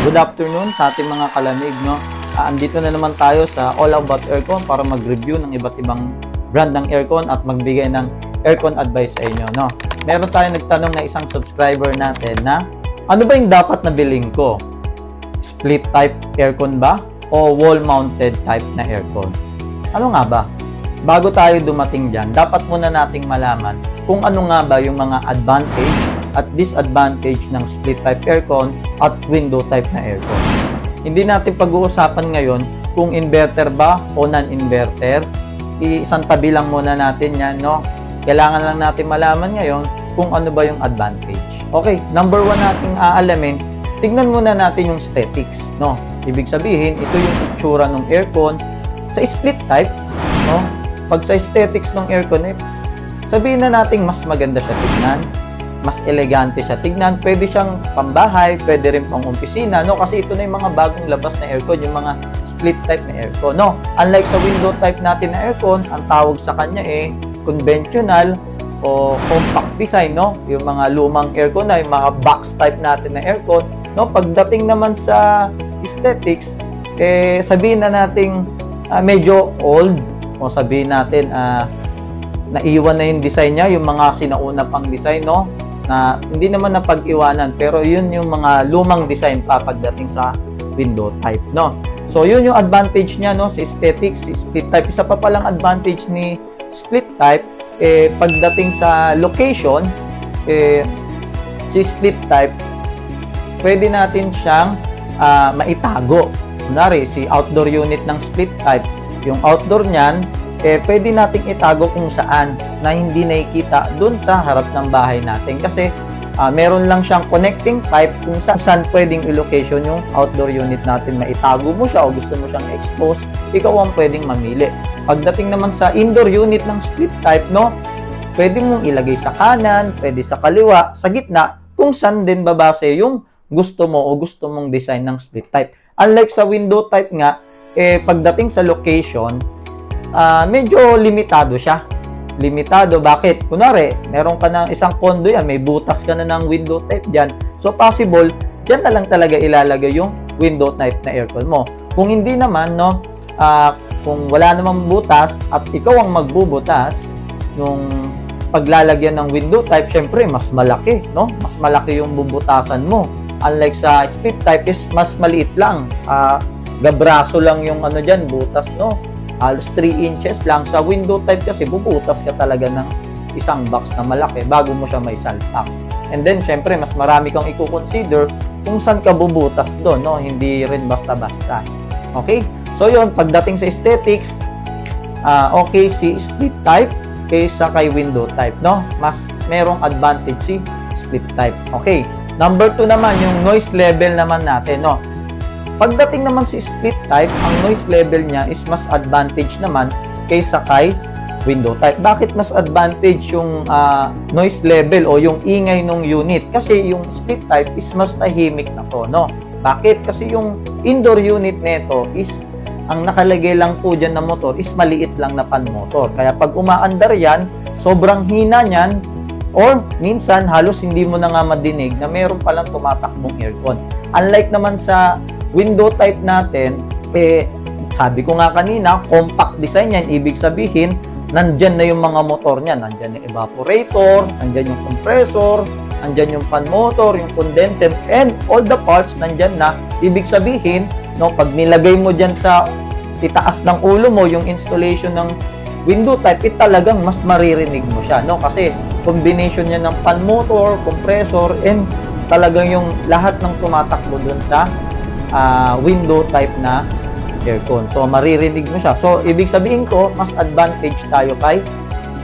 Good afternoon sa ating mga kalamig, no? Andito na naman tayo sa All About Aircon para mag-review ng iba't ibang brand ng aircon at magbigay ng aircon advice sa inyo, no? Meron tayong nagtanong na isang subscriber natin na ano ba yung dapat na bilhin ko? Split type aircon ba o wall mounted type na aircon? Ano nga ba? Bago tayo dumating dyan, dapat muna nating malaman kung ano nga ba yung mga advantage at disadvantage ng split type aircon at window type na aircon. Hindi natin pag-uusapan ngayon kung inverter ba o non-inverter. Isang tabi lang muna natin yan, no? Kailangan lang natin malaman ngayon kung ano ba yung advantage. Okay, number 1 nating aalamin, tignan muna natin yung aesthetics, no? Ibig sabihin, ito yung itsura ng aircon sa split type, no? Pag sa aesthetics ng aircon, sabihin na natin mas maganda siya tignan, mas elegante siya tignan, pwede siyang pambahay, pwede rin pang opisina, no? Kasi ito na yung mga bagong labas na aircon, yung mga split type na aircon, no? Unlike sa window type natin na aircon, ang tawag sa kanya conventional o compact design, no? Yung mga lumang aircon na, yung mga box type natin na aircon, no? Pagdating naman sa aesthetics, sabihin na natin medyo old, o sabihin natin naiwan na yung design niya, yung mga sinauna pang design, no? Na hindi naman na pag-iwanan, pero yun yung mga lumang design pa pagdating sa window type, no? So yun yung advantage niya, no, sa aesthetics, si split type. Isa pa palang advantage ni split type, pagdating sa location, si split type, pwede natin siyang maitago. Kunwari, si outdoor unit ng split type, yung outdoor niyan, pwede nating itago kung saan na hindi nakikita dun sa harap ng bahay natin. Kasi meron lang siyang connecting pipe kung saan pwedeng i-location yung outdoor unit natin. Maitago mo siya o gusto mo siyang expose, ikaw ang pwedeng mamili. Pagdating naman sa indoor unit ng split type, no, pwede mong ilagay sa kanan, pwede sa kaliwa, sa gitna, kung saan din babase yung gusto mo o gusto mong design ng split type. Unlike sa window type nga, pagdating sa location, medyo limitado siya. Limitado, bakit? Kunwari, meron ka ng isang condo yan, may butas ka na ng window type dyan. So, possible, dyan na lang talaga ilalagay yung window type na aircon mo. Kung hindi naman, no, kung wala namang butas at ikaw ang magbubutas, yung paglalagyan ng window type, syempre, mas malaki, no? Mas malaki yung bubutasan mo. Unlike sa split type is mas maliit lang. Gabraso lang yung ano dyan, butas, no? Halos 3 inches lang. Sa window type kasi, bubutas ka talaga ng isang box na malaki bago mo siya may salpak. And then, syempre, mas marami kang i-consider kung saan ka bubutas doon, no? Hindi rin basta-basta. Okay? So, yun, pagdating sa aesthetics, okay si split type kaysa kay window type, no? Mas merong advantage si split type. Okay. Number 2 naman, yung noise level naman natin, no? Pagdating naman si split type, ang noise level niya is mas advantage naman kaysa kay window type. Bakit mas advantage yung noise level o yung ingay ng unit? Kasi yung split type is mas tahimik na to, no? Bakit? Kasi yung indoor unit nito is, ang nakalagay lang po dyan na motor is maliit lang na pan motor. Kaya pag umaandar yan, sobrang hina niyan, or minsan halos hindi mo na nga madinig na meron palang tumatakbong aircon. Unlike naman sa window type natin, sabi ko nga kanina, compact design yan. Ibig sabihin, nandyan na yung mga motor niya. Nandyan yung evaporator, nandyan yung compressor, nandyan yung fan motor, yung condenser, and all the parts nandyan na. Ibig sabihin, no, pag nilagay mo dyan sa itaas ng ulo mo, yung installation ng window type, talagang mas maririnig mo siya, no? Kasi combination niya ng fan motor, compressor, and talagang yung lahat ng tumatakbo dun sa window type na aircon. So, maririnig mo siya. So, ibig sabihin ko, mas advantage tayo kay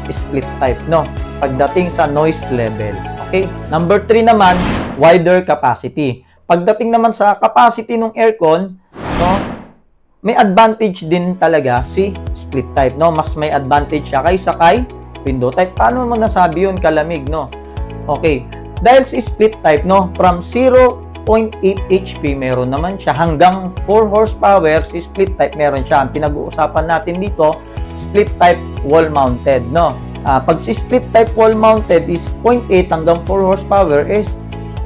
split type, no? Pagdating sa noise level. Okay? Number 3 naman, wider capacity. Pagdating naman sa capacity ng aircon, no, may advantage din talaga si split type, no? Mas may advantage siya kaysa kay window type. Paano mo nasabi yun, kalamig, no? Okay. Dahil si split type, no, from 0.8 HP meron naman siya hanggang 4 horsepower, si split type meron siya. Ang pinag-uusapan natin dito, split type wall mounted, no? Pag si split type wall mounted is 0.8 hanggang 4 horsepower is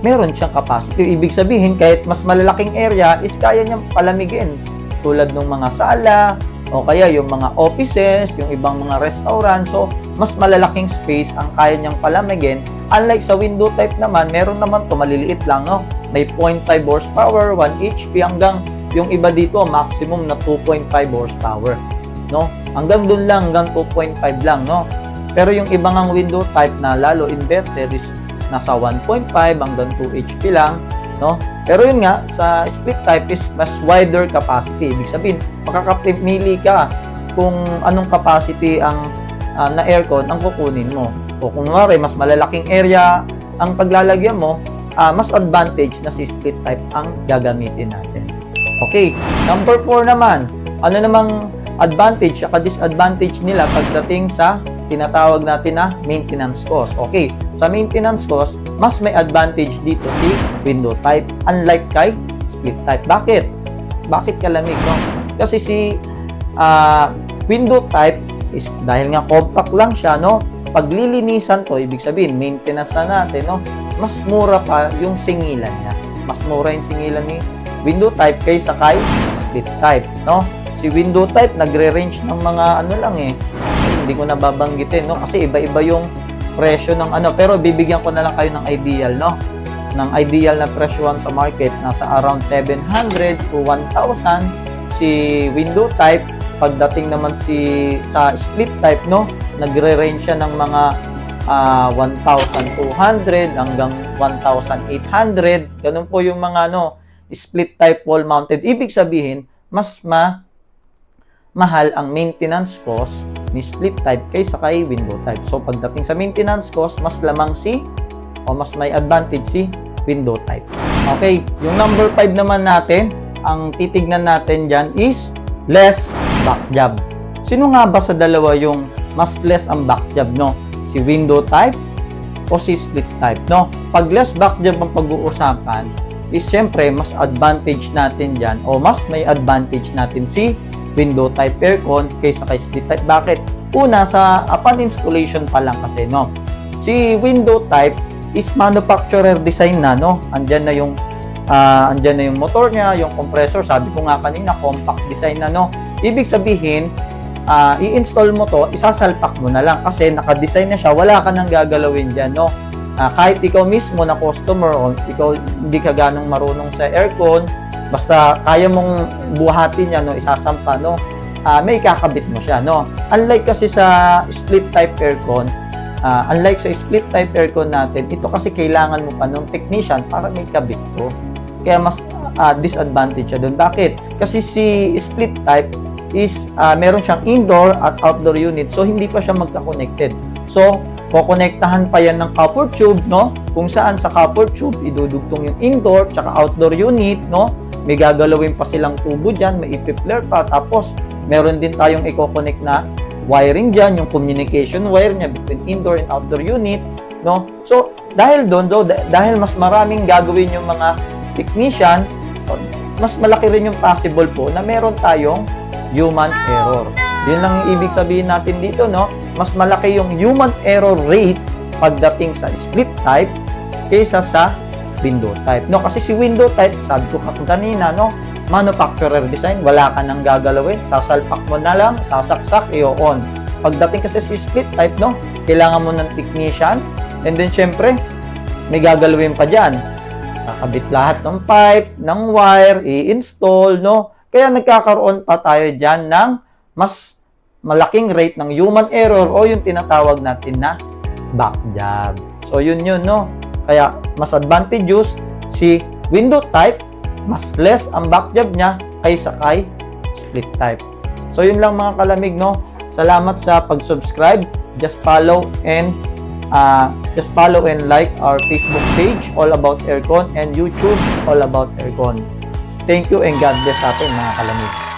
meron siyang capacity. Ibig sabihin, kahit mas malalaking area is kaya niyang palamigin. Tulad ng mga sala, o kaya yung mga offices, yung ibang mga restaurant. So, mas malalaking space ang kaya niyang palamigin. Unlike sa window type naman, meron naman to maliliit lang, no? May 0.5 horsepower, 1 HP, hanggang yung iba dito, maximum na 2.5 horsepower, no? Hanggang dun lang, hanggang 2.5 lang, no? Pero yung ibang ang window type na lalo inverted is nasa 1.5 hanggang 2 HP lang, no? Pero yun nga, sa split type is mas wider capacity. Ibig sabihin, makakapili ka kung anong capacity ang na aircon ang kukunin mo. O kung mas malalaking area ang paglalagyan mo, mas advantage na si split type ang gagamitin natin. Okay, number 4 naman. Ano namang advantage at disadvantage nila pagdating sa tinatawag natin na maintenance cost. Okay, sa maintenance cost, mas may advantage dito si window type unlike kay split type. Bakit? Bakit kalamig, no? Kasi si window type is dahil nga compact lang siya, no? Paglilinisan to, ibig sabihin maintenance na natin, no? Mas mura pa yung singilan niya. Mas mura yung singilan ni window type kaysa kay split type, no? Si window type nagre-range ng mga ano lang hindi ko nababanggitin, no? Kasi iba-iba yung presyo ng ano, pero bibigyan ko na lang kayo ng ideal, no? Ng ideal na presyo sa market, nasa around 700 to 1,000 si window type. Pagdating naman sa split type, no? Nagre-range siya ng mga 1,200 hanggang 1,800. Ganun po yung mga split type wall mounted. Ibig sabihin, mas mahal ang maintenance cost ni split type kaysa kay window type. So, pagdating sa maintenance cost, mas lamang mas may advantage si window type. Okay, yung number 5 naman natin, ang titignan natin dyan is less back job. Sino nga ba sa dalawa yung mas less ang back job, no? Si window type o si split type, no? Pag less back job ang pag-uusapan, is syempre mas advantage natin dyan o mas may advantage natin si window type aircon kaysa kay split type. Bakit? Una, sa upon installation pa lang kasi, no? Si window type is manufacturer design na, no? Andyan na yung motor niya, yung compressor. Sabi ko nga kanina, compact design na, no? Ibig sabihin, i-install mo to, isasalpak mo na lang kasi naka-design na siya, wala ka nang gagalawin dyan, no? Kahit ikaw mismo na customer o ikaw hindi ka ganong marunong sa aircon, basta kaya mong buhatin yan, no, isasampa, no, may kakabit mo siya, no. Unlike kasi sa split type aircon, split type aircon natin, ito kasi kailangan mo pa ng technician para may kabit ko. Kaya mas disadvantage siya doon. Bakit? Kasi si split type is meron siyang indoor at outdoor unit, so hindi pa siya magka-connected. So, kukonektahan pa yan ng copper tube, no? Kung saan sa copper tube, idudugtong yung indoor tsaka outdoor unit, no? May gagalawin pa silang tubo dyan, may ipi-flare pa, tapos meron din tayong i-connect na wiring dyan, yung communication wire niya between indoor and outdoor unit, no? So, dahil dahil mas maraming gagawin yung mga technician, mas malaki rin yung possible po na meron tayong human error. Yun lang ibig sabihin natin dito, no? Mas malaki yung human error rate pagdating sa split type kaysa sa window type, no? Kasi si window type, sabi ko kanina, no? Manufacturer design, wala ka nang gagalawin, sasalpak mo na lang, sasaksak, i-on. Pagdating kasi si split type, no? Kailangan mo ng technician, and then syempre, may gagalawin pa dyan. Kakabit lahat ng pipe, ng wire, i-install, no? Kaya nagkakaroon pa tayo dyan ng mas malaking rate ng human error o yung tinatawag natin na back job. So, yun, no? Kaya, mas advantageous si window type, mas less ang back job niya kaysa kay split type. So, yun lang mga kalamig, no? Salamat sa pag-subscribe. Just follow and like our Facebook page, All About Aircon, and YouTube, All About Aircon. Thank you and God bless sa atin mga kalamig.